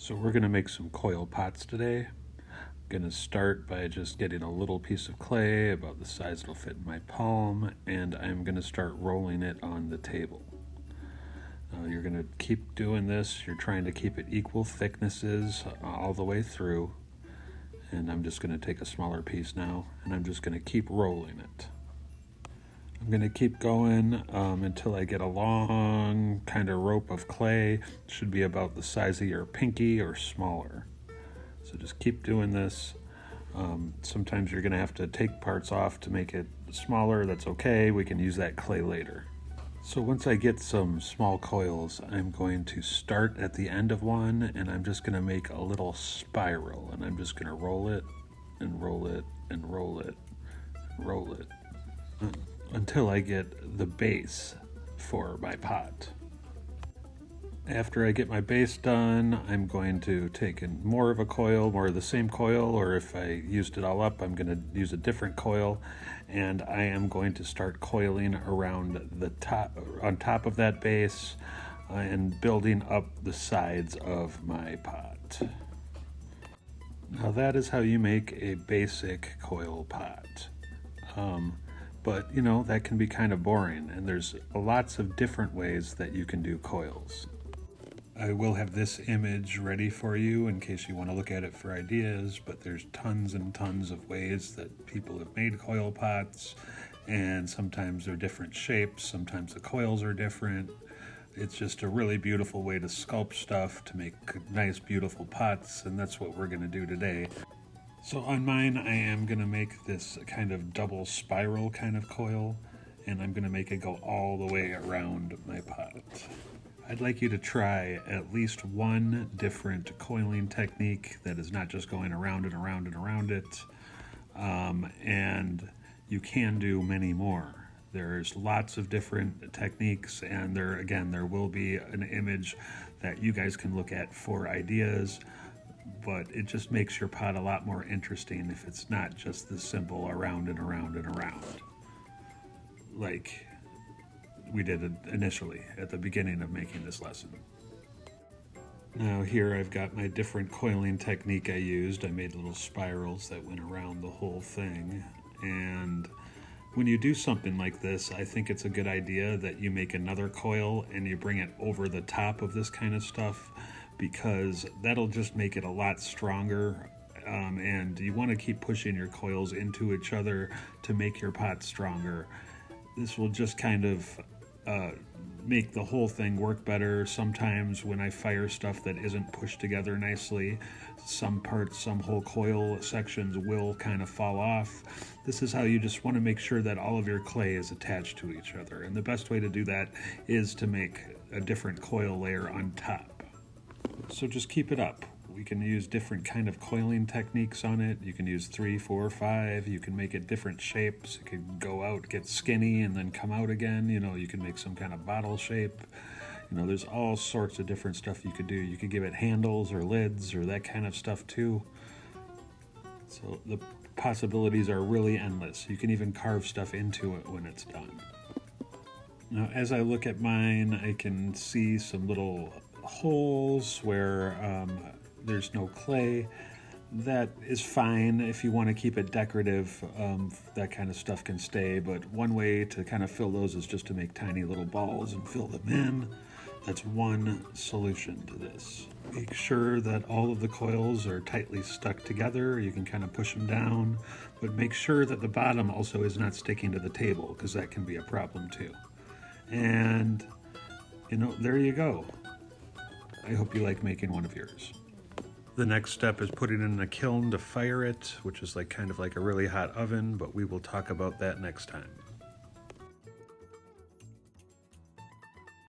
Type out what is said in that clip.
So we're going to make some coil pots today. I'm going to start by just getting a little piece of clay about the size it'll fit in my palm, and I'm going to start rolling it on the table. You're going to keep doing this. You're trying to keep it equal thicknesses all the way through. And I'm just going to take a smaller piece now, and I'm just going to keep rolling it. I'm going to keep going until I get a long kind of rope of clay. It should be about the size of your pinky or smaller. So just keep doing this. Sometimes you're going to have to take parts off to make it smaller. That's okay. We can use that clay later. So once I get some small coils, I'm going to start at the end of one, and I'm just going to make a little spiral, and I'm just going to roll it and roll it and roll it and roll it until I get the base for my pot. After I get my base done, I'm going to take in more of a coil, more of the same coil, or if I used it all up, I'm going to use a different coil, and I am going to start coiling around the top, on top of that base, and building up the sides of my pot. Now that is how you make a basic coil pot. But you know, that can be kind of boring, and there's lots of different ways that you can do coils. I will have this image ready for you in case you want to look at it for ideas, but there's tons and tons of ways that people have made coil pots, and sometimes they're different shapes, sometimes the coils are different. It's just a really beautiful way to sculpt stuff to make nice, beautiful pots, and that's what we're going to do today. So on mine, I am going to make this kind of double spiral kind of coil, and I'm going to make it go all the way around my pot. I'd like you to try at least one different coiling technique that is not just going around and around and around it, and you can do many more. There's lots of different techniques, and there will be an image that you guys can look at for ideas, but it just makes your pot a lot more interesting if it's not just the simple around and around and around like we did initially at the beginning of making this lesson. Now here I've got my different coiling technique I used. I made little spirals that went around the whole thing, and when you do something like this, I think it's a good idea that you make another coil and you bring it over the top of this kind of stuff, because that'll just make it a lot stronger, and you want to keep pushing your coils into each other to make your pot stronger. This will just kind of make the whole thing work better. Sometimes when I fire stuff that isn't pushed together nicely, some whole coil sections will kind of fall off. This is how you just want to make sure that all of your clay is attached to each other, and the best way to do that is to make a different coil layer on top. So just keep it up. We can use different kind of coiling techniques on it. You can use 3, 4, 5. You can make it different shapes. It could go out, get skinny, and then come out again. You know, you can make some kind of bottle shape. You know, there's all sorts of different stuff you could do. You could give it handles or lids or that kind of stuff too. So the possibilities are really endless. You can even carve stuff into it when it's done. Now, as I look at mine, I can see some little holes where there's no clay. That is fine if you want to keep it decorative. That kind of stuff can stay, but one way to kind of fill those is just to make tiny little balls and fill them in. That's one solution to this. Make sure that all of the coils are tightly stuck together. You can kind of push them down, but make sure that the bottom also is not sticking to the table, because that can be a problem too. And you know, there you go. I hope you like making one of yours. The next step is putting it in a kiln to fire it, which is kind of like a really hot oven, but we will talk about that next time.